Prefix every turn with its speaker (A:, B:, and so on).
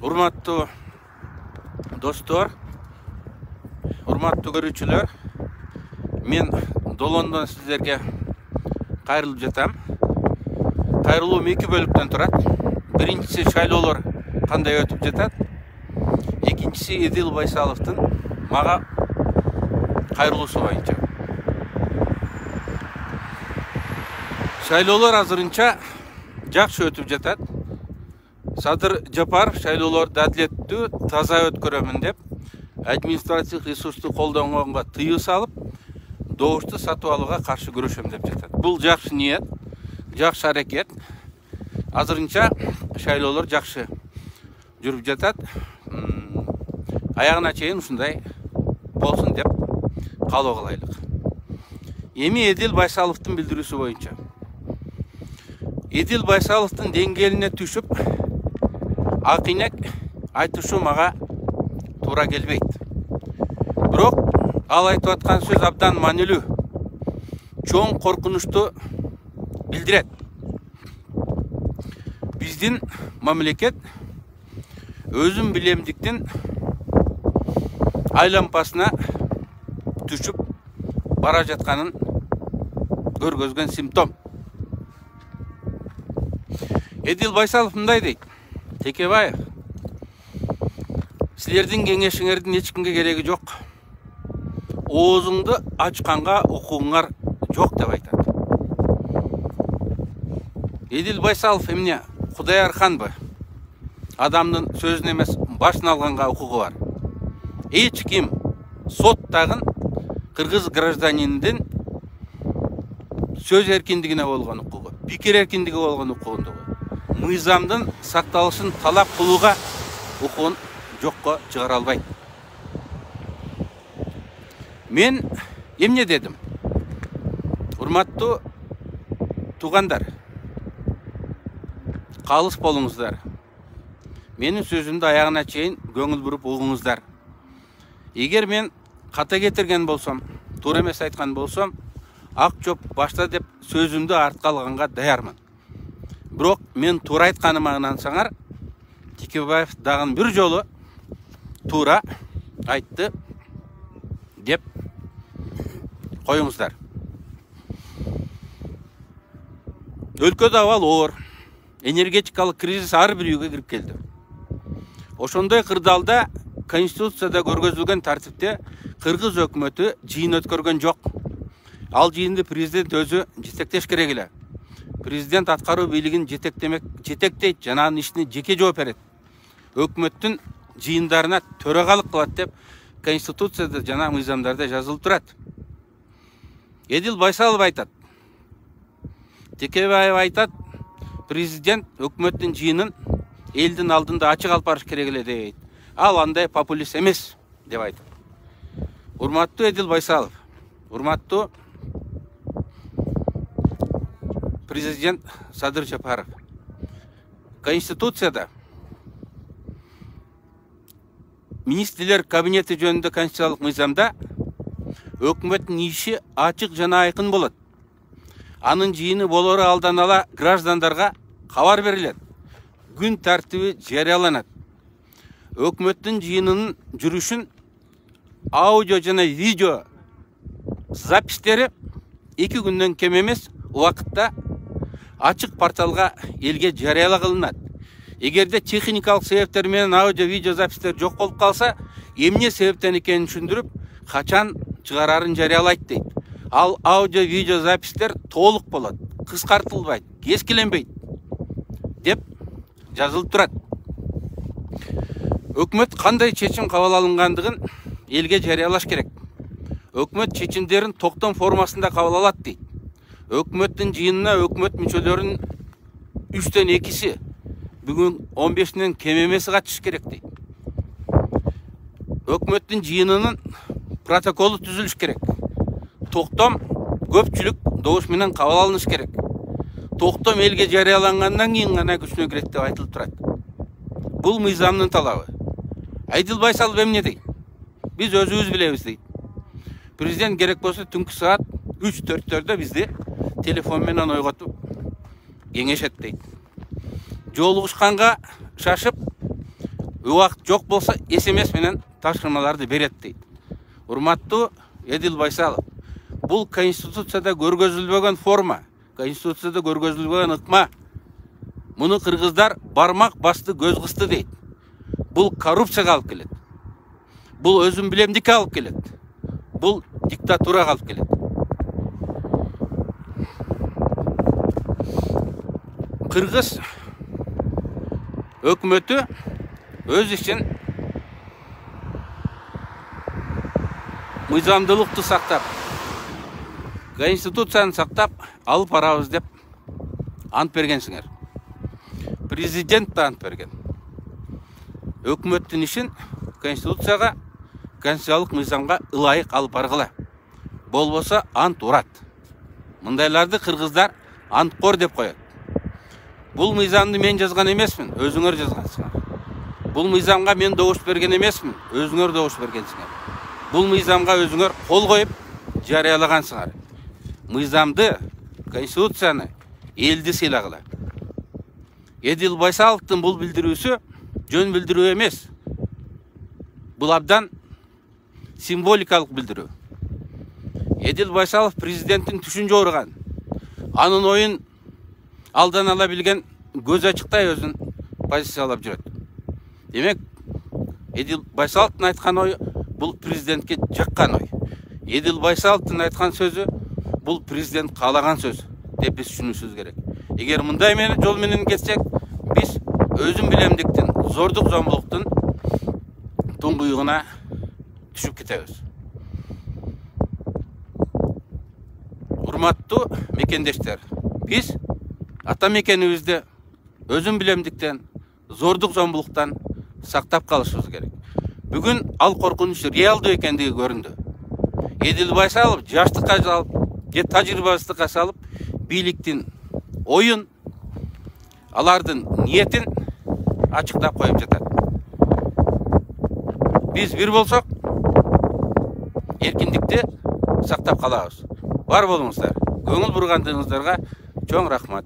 A: Урматтуу достор, урматтуу көрүүчүлөр, мен Долондон сиздерге кайрылып жатам. Кайрылуум эки бөлүктөн турат. Биринчиси шайлоолор кандай өтүп жатат. Экинчиси Эдил Байсаловдун мага кайрылуусу боюнча. Шайлоолор азырынча жакшы өтүп жатат. Садыр Жапаров шайлоолорду адилеттүү, таза өткөрөмүн деп, административдик ресурсту колдонгонго тыюу салып, добушту сатып алууга каршы күрөшөм деп жатат. Бул жакшы ниет, жакшы аракет. Азырынча шайлоолор жакшы жүрүп жатат. Аягына чейин ушундай болсун деп каалоо кылайлык. Эми Эдил Байсаловдун билдирүүсү боюнча. Эдил Байсаловдун деңгээлине түшүп, акыйнек айтышу мага туура келбейт. Бирок ал айтып аткан сөз абдан маанилүү, чоң коркунучту билдирет. Биздин мамлекет өзүн билемдиктин айлампасына түшүп бара жатканын көргөзгөн симптом. Эдил Байсалов мындай дейт: Текебаев, силердин кеңешиңердин эч кимге кереги жок. Оозуңду ачканга укугуңар жок деп айтат. Эдил Байсалов эмне Кудай арканбы? Адамдын сөзүн эмес, башын алганга укугу бар. Эч ким соттагын кыргыз гражданиндин сөз эркиндигине болгон укугу, пикир эркиндиги болгон укугундагы мыйзамдын сакталышын талап кылууга укугун жокко чыгара албайт. Мен эмне дедим? Урматтуу туугандар, калыс болуңуздар. Менин сөзүмдү аягына чейин көңүл буруп угуңуздар. Эгер мен ката кетирген болсом, туура эмес айткан болсом, ак жоп башта деп сөзүмдү артка алганга даярмын. Бирок мен туура айтканыма ынансаңар, Текебаев дагы бир жолу туура айтты деп коюңуздар. Өлкөдө абал оор, энергетикалык кризис ар бир үйгө кирип келди. Ошондой кырдаалда Конституцияда көргөзүлгөн тартипте кыргыз өкмөтү жыйын өткөргөн жок. Ал жыйынды президент өзү жетектеш керек эле. Президент аткаруу бийлигин жетектейт жана анын ишине жеке жооп берет. Өкмөттүн жыйындарына төрагалык кылат деп Конституцияда жана мыйзамдарда жазылып турат. Эдил Байсалов айтат. Текебаев айтат, президент өкмөттүн жыйынын элдин алдында ачык алып барыш керек эле дейт. Ал андай популист эмес деп айтат. Урматтуу Эдил Байсалов, урматтуу президент Садыр Жапаров. Конституцияда министрлер кабинети жөнүндө конституциялык мыйзамда өкмөттүн иши ачык жана айкын болот. Анын жыйыны болору алдан ала граждандарга кабар берилет. Күн тартиби жарыяланат. Өкмөттүн жыйынынын жүрүшүн аудио жана видео запистери 2 күндөн кем эмес убакытта ачык порталга элге жарыяла кылынат. Эгерде техникалык себептер менен аудио видео запистер жок болуп калса, эмне себептен экенин түшүндүрүп, качан чыгарарын жарыялайт дейт. Ал аудио видео запистер толук болот, кыскартылбайт, кескиленбейт деп жазылып турат. Өкмөт кандай чечим кабыл алынгандыгын элге жарыялаш керек. Өкмөт чечимдерин токтом формасында кабыл алат дейт. Өкмөттүн жыйынына өкмөт мүчөлөрүнүн 3төн 2си бүгүн 15-нен кем эмеси катышыш керек дейт. Өкмөттүн жыйынынын протоколу түзүлүш керек. Токтом көпчүлүк добуш менен кабыл алыныш керек. Токтом элге жарыялангандан кийин гана күчүнө кирет деп айтылып турат. Бул мыйзамдын талабы. Эдил Байсалов эмне дейт? Биз өзүбүз билебиз дейт. Президент керек болсо түнкү саат 3-4-төрдө бизди телефон менен ойготуп кеңешет дейт. Жолугушканга шашып, убакыт жок болсо СМС менен тапшырмаларды берет дейт. Урматтуу Эдил Байсалов, бул Конституцияда көргөзүлбөгөн форма, Конституцияда көргөзүлбөгөн ыкма. Муну кыргыздар бармак басты көз кысты дейт. Бул коррупцияга алып келет. Бул өзүн билемдикке алып келет. Бул диктатурага алып келет. Кыргыз өкмөтү өз ишин мыйзамдуулукту сактап, Конституцияны сактап алып барабыз деп ант бергенсиңер. Президент да ант берген. Өкмөттүн ишин Конституцияга, конституциялык мыйзамга ылайык алып баргыла. Болбосо ант урат. Мындайларды кыргыздар анткор деп коет. Бул мыйзамды мен жазган эмесмин, өзүңөр жазгансыңар. Бул мыйзамга мен добуш берген эмесмин, өзүңөр добуш бергенсиңер. Бул мыйзамга өзүңөр кол коюп жарыялагансыңар. Мыйзамды, Конституцияны элди сыйлагыла. Эдил Байсаловдун бул билдирүүсү жөн билдирүү эмес. Бул абдан символикалык билдирүү. Эдил Байсалов президенттин түшүн жорыган, анын оюн алдан ала билген, көз ачыктай өзүн позициялап жүрөт. Демек, Эдил Байсаловдун айткан ою бул президентке жаккан ой. Эдил Байсаловдун айткан сөзү бул президент каалаган сөз деп биз түшүнүшүбүз керек. Эгер мындай жол менен кетсек, биз өзүн билемдиктин, зордук зомбулуктун туңгуюгуна түшүп кетебиз. Урматтуу мекендештер, биз ата мекенибизди өзүн билемдиктен, зордук зомбулуктан сактап калышыбыз керек. Бүгүн ал коркунуч реалдуу экендиги көрүндү. Эдил Байсалов жаштыкка салып, же тажрыйбасыздыкка салып, бийликтин оюн, алардын ниетин ачыктап коюп жатат. Биз бир болсок, эркиндикти сактап калабыз. Бар болуңуздар. Көңүл бургандыгыңыздарга чоң рахмат.